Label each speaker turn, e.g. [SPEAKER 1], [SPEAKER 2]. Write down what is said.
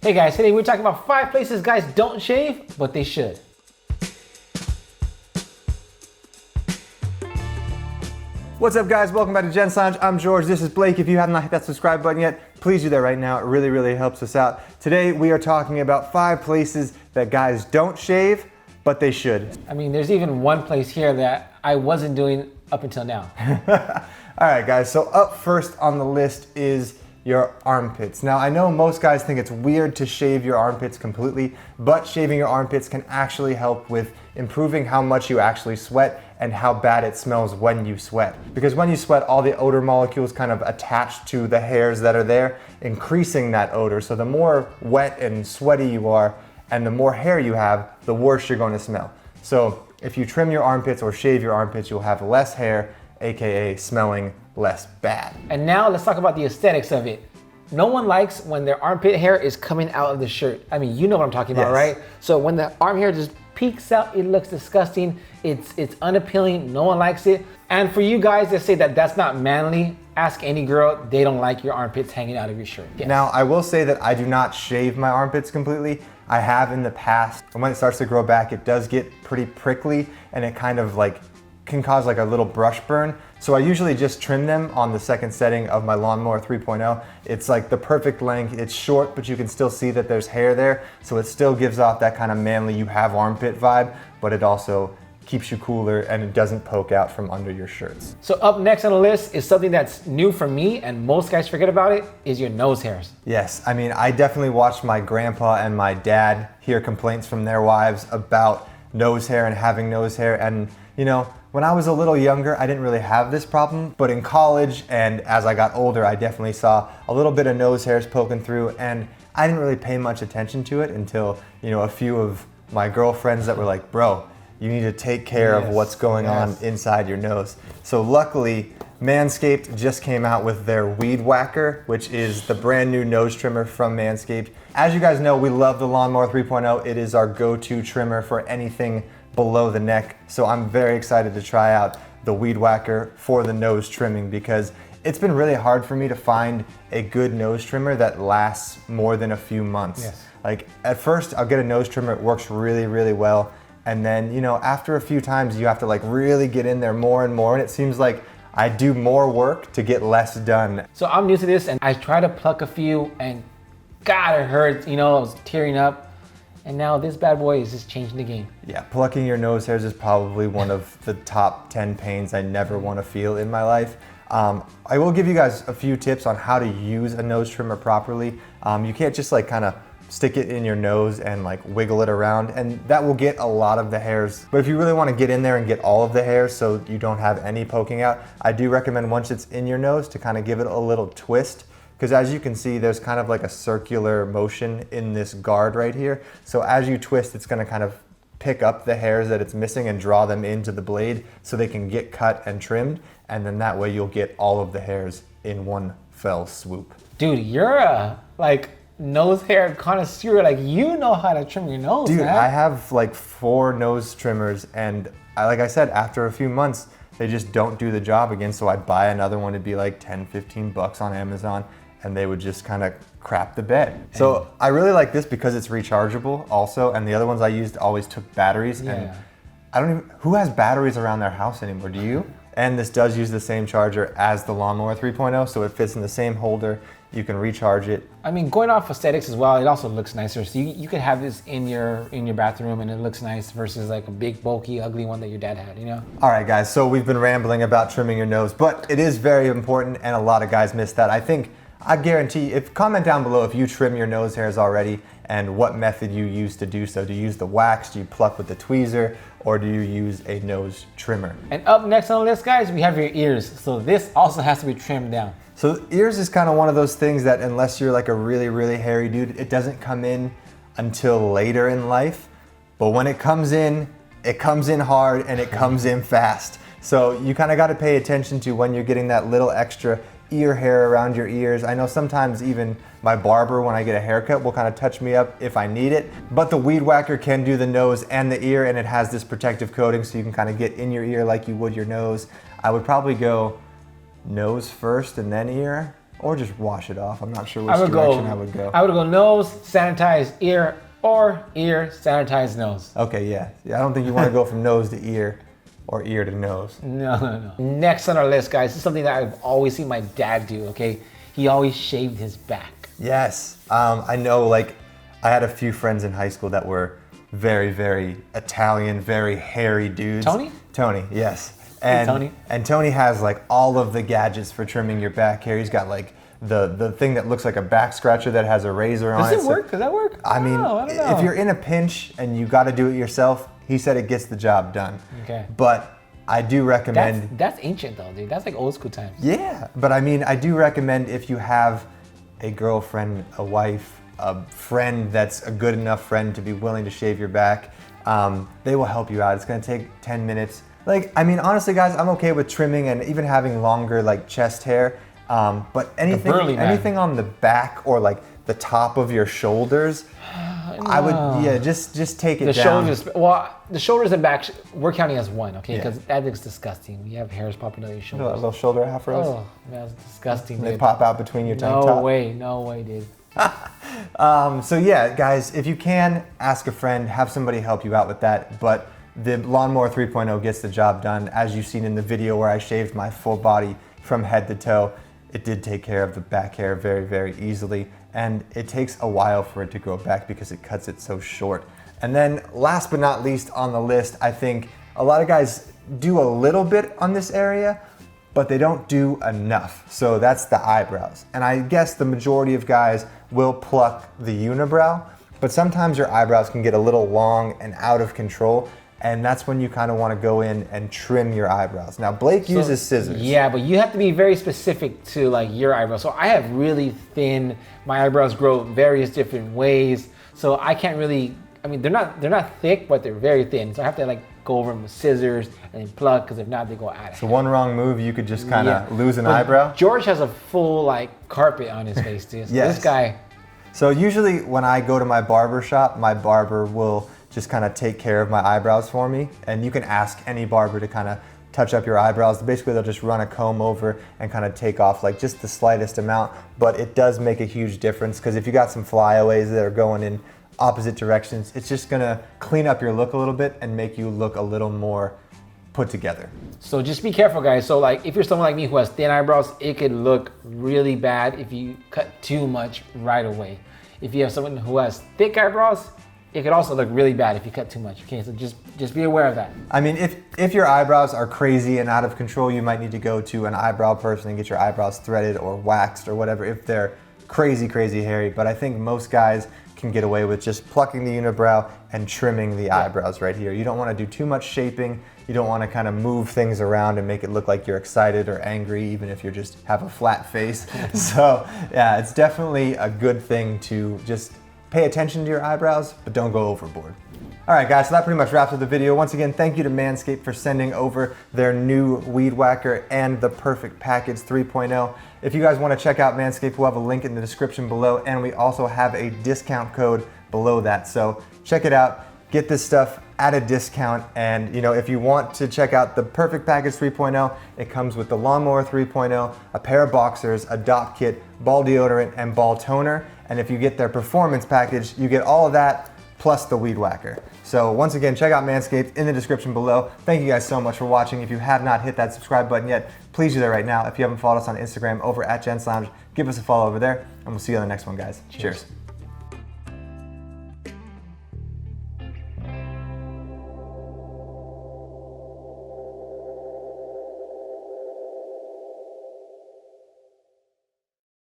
[SPEAKER 1] Hey guys, today we're talking about 5 places guys don't shave, but they should.
[SPEAKER 2] What's up guys, welcome back to gentslounge. I'm George, this is Blake. If you have not hit that subscribe button yet, please do that right now. It really helps us out. Today we are talking about 5 places that guys don't shave, but they should.
[SPEAKER 1] I mean, there's even one place here that I wasn't doing up until now.
[SPEAKER 2] All right guys, so up first on the list is your armpits. Now I know most guys think it's weird to shave your armpits completely, but shaving your armpits can actually help with improving how much you actually sweat and how bad it smells when you sweat. Because when you sweat, all the odor molecules kind of attach to the hairs that are there, increasing that odor. So the more wet and sweaty you are and the more hair you have, the worse you're going to smell. So if you trim your armpits or shave your armpits, you'll have less hair, AKA smelling less bad.
[SPEAKER 1] And now let's talk about the aesthetics of it. No one likes when their armpit hair is coming out of the shirt. I mean, you know what I'm talking about, right? So when the arm hair just peeks out, it looks disgusting. It's unappealing, no one likes it. And for you guys that say that that's not manly, ask any girl, they don't like your armpits hanging out of your shirt. Yes.
[SPEAKER 2] Now, I will say that I do not shave my armpits completely. I have in the past, and when it starts to grow back, it does get pretty prickly and it kind of like can cause like a little brush burn. So I usually just trim them on the second setting of my lawnmower 3.0. It's like the perfect length. It's short, but you can still see that there's hair there. So it still gives off that kind of manly, you have armpit vibe, but it also keeps you cooler and it doesn't poke out from under your shirts.
[SPEAKER 1] So up next on the list is something that's new for me and most guys forget about it, is your nose hairs.
[SPEAKER 2] Yes, I mean, I definitely watched my grandpa and my dad hear complaints from their wives about nose hair and having nose hair. And you know, when I was a little younger, I didn't really have this problem, but in college and as I got older, I definitely saw a little bit of nose hairs poking through, and I didn't really pay much attention to it until, you know, a few of my girlfriends that were like, bro, you need to take care of what's going on inside your nose. So luckily, Manscaped just came out with their Weed Whacker, which is the brand new nose trimmer from Manscaped. As you guys know, we love the Lawnmower 3.0. It is our go-to trimmer for anything below the neck. So I'm very excited to try out the Weed Whacker for the nose trimming because it's been really hard for me to find a good nose trimmer that lasts more than a few months.
[SPEAKER 1] Yes.
[SPEAKER 2] Like at first I'll get a nose trimmer, it works really well. And then, you know, after a few times you have to like really get in there more and more. And it seems like I do more work to get less done.
[SPEAKER 1] So I'm new to this and I try to pluck a few and God, it hurts, you know, I was tearing up. And now this bad boy is just changing the game.
[SPEAKER 2] Yeah, plucking your nose hairs is probably one of the top 10 pains I never want to feel in my life. I will give you guys a few tips on how to use a nose trimmer properly. You can't just like kind of stick it in your nose and like wiggle it around, and that will get a lot of the hairs. But if you really want to get in there and get all of the hairs so you don't have any poking out, I do recommend once it's in your nose to kind of give it a little twist. Because as you can see, there's kind of like a circular motion in this guard right here. So as you twist, it's gonna kind of pick up the hairs that it's missing and draw them into the blade so they can get cut and trimmed. And then that way you'll get all of the hairs in one fell swoop.
[SPEAKER 1] Dude, you're a like nose hair connoisseur. Like you know how to trim your nose,
[SPEAKER 2] Dude,
[SPEAKER 1] man.
[SPEAKER 2] I have like 4 nose trimmers and like I said, after a few months, they just don't do the job again. So I buy another one, it'd be like 10, 15 bucks on Amazon. And they would just kind of crap the bed. So I really like this because it's rechargeable also, and the other ones I used always took batteries.
[SPEAKER 1] Yeah.
[SPEAKER 2] And I don't even, who has batteries around their house anymore, do you? And this does use the same charger as the Lawnmower 3.0, so it fits in the same holder. You can recharge it.
[SPEAKER 1] I mean, going off aesthetics as well, it also looks nicer. So you could have this in your bathroom and it looks nice versus like a big, bulky, ugly one that your dad had, you know?
[SPEAKER 2] All right, guys, so we've been rambling about trimming your nose, but it is very important and a lot of guys miss that. I guarantee, comment down below if you trim your nose hairs already and what method you use to do so. Do you use the wax, do you pluck with the tweezer, or do you use a nose trimmer?
[SPEAKER 1] And up next on the list, guys, we have your ears. So this also has to be trimmed down.
[SPEAKER 2] So ears is kind of one of those things that unless you're like a really hairy dude, it doesn't come in until later in life. But when it comes in hard and it comes in fast. So you kind of got to pay attention to when you're getting that little extra ear hair around your ears. I know sometimes even my barber, when I get a haircut, will kind of touch me up if I need it. But the Weed Whacker can do the nose and the ear, and it has this protective coating so you can kind of get in your ear like you would your nose. I would probably go nose first and then ear. or just wash it off. I'm not sure which direction I would go.
[SPEAKER 1] I would go nose, sanitize ear, or ear, sanitize nose.
[SPEAKER 2] Okay, yeah. I don't think you want to go from nose to ear or ear to nose.
[SPEAKER 1] No. Next on our list, guys, is something that I've always seen my dad do, okay? He always shaved his back.
[SPEAKER 2] Yes. I know, like, I had a few friends in high school that were very, very Italian, very hairy dudes.
[SPEAKER 1] Tony?
[SPEAKER 2] Tony, yes.
[SPEAKER 1] Hey, Tony.
[SPEAKER 2] And Tony has like all of the gadgets for trimming your back hair. He's got like the thing that looks like a back scratcher that has a razor on it.
[SPEAKER 1] Does it work? Does that work?
[SPEAKER 2] I mean,
[SPEAKER 1] I don't know.
[SPEAKER 2] if you're in a pinch and you got to do it yourself, he said it gets the job done.
[SPEAKER 1] Okay.
[SPEAKER 2] But I do recommend...
[SPEAKER 1] That's ancient though, dude. That's like old school times.
[SPEAKER 2] Yeah, but I mean, I do recommend if you have a girlfriend, a wife, a friend that's a good enough friend to be willing to shave your back, they will help you out. It's gonna take 10 minutes. Like, I mean, honestly, guys, I'm okay with trimming and even having longer, like, chest hair. But anything on the back or, like, the top of your shoulders, no. I would, just take it down.
[SPEAKER 1] The shoulders and back, we're counting as one, okay? Because that looks disgusting. You have hairs popping out of your shoulders.
[SPEAKER 2] Little shoulder afros?
[SPEAKER 1] Oh, that's disgusting,
[SPEAKER 2] They pop out between your tongue top?
[SPEAKER 1] No way, dude.
[SPEAKER 2] So yeah, guys, if you can, ask a friend, have somebody help you out with that. But the Lawnmower 3.0 gets the job done. As you've seen in the video where I shaved my full body from head to toe, it did take care of the back hair very, very easily. And it takes a while for it to grow back because it cuts it so short. And then last but not least on the list, I think a lot of guys do a little bit on this area, but they don't do enough. So that's the eyebrows. And I guess the majority of guys will pluck the unibrow, but sometimes your eyebrows can get a little long and out of control. And that's when you kind of want to go in and trim your eyebrows. Now, Blake uses scissors.
[SPEAKER 1] Yeah, but you have to be very specific to like your eyebrows. So I have really thin, my eyebrows grow various different ways. So I can't really, I mean, they're not thick, but they're very thin. So I have to like go over them with scissors and then pluck, because if not, they go out of
[SPEAKER 2] So one wrong move, you could just kind of lose an eyebrow.
[SPEAKER 1] George has a full like carpet on his face, dude. So
[SPEAKER 2] Yes.
[SPEAKER 1] This guy.
[SPEAKER 2] So usually when I go to my barber shop, my barber will just kind of take care of my eyebrows for me. And you can ask any barber to kind of touch up your eyebrows. Basically, they'll just run a comb over and kind of take off like just the slightest amount. But it does make a huge difference, because if you got some flyaways that are going in opposite directions, it's just gonna clean up your look a little bit and make you look a little more put together.
[SPEAKER 1] So just be careful, guys. So like if you're someone like me who has thin eyebrows, it could look really bad if you cut too much right away. If you have someone who has thick eyebrows, it could also look really bad if you cut too much. Okay, so just be aware of that.
[SPEAKER 2] I mean, if your eyebrows are crazy and out of control, you might need to go to an eyebrow person and get your eyebrows threaded or waxed or whatever if they're crazy, crazy hairy. But I think most guys can get away with just plucking the unibrow and trimming the eyebrows right here. You don't want to do too much shaping. You don't want to kind of move things around and make it look like you're excited or angry, even if you just have a flat face. So yeah, it's definitely a good thing to just pay attention to your eyebrows, but don't go overboard. All right, guys, so that pretty much wraps up the video. Once again, thank you to Manscaped for sending over their new Weed Whacker and the Perfect Package 3.0. If you guys want to check out Manscaped, we'll have a link in the description below, and we also have a discount code below that. So check it out, get this stuff at a discount. And you know, if you want to check out the Perfect Package 3.0, it comes with the Lawnmower 3.0, a pair of boxers, a dop kit, ball deodorant, and ball toner. And if you get their Performance Package, you get all of that plus the Weed Whacker. So once again, check out Manscaped in the description below. Thank you guys so much for watching. If you have not hit that subscribe button yet, please do that right now. If you haven't followed us on Instagram over at gentslounge, give us a follow over there, and we'll see you on the next one, guys. Cheers.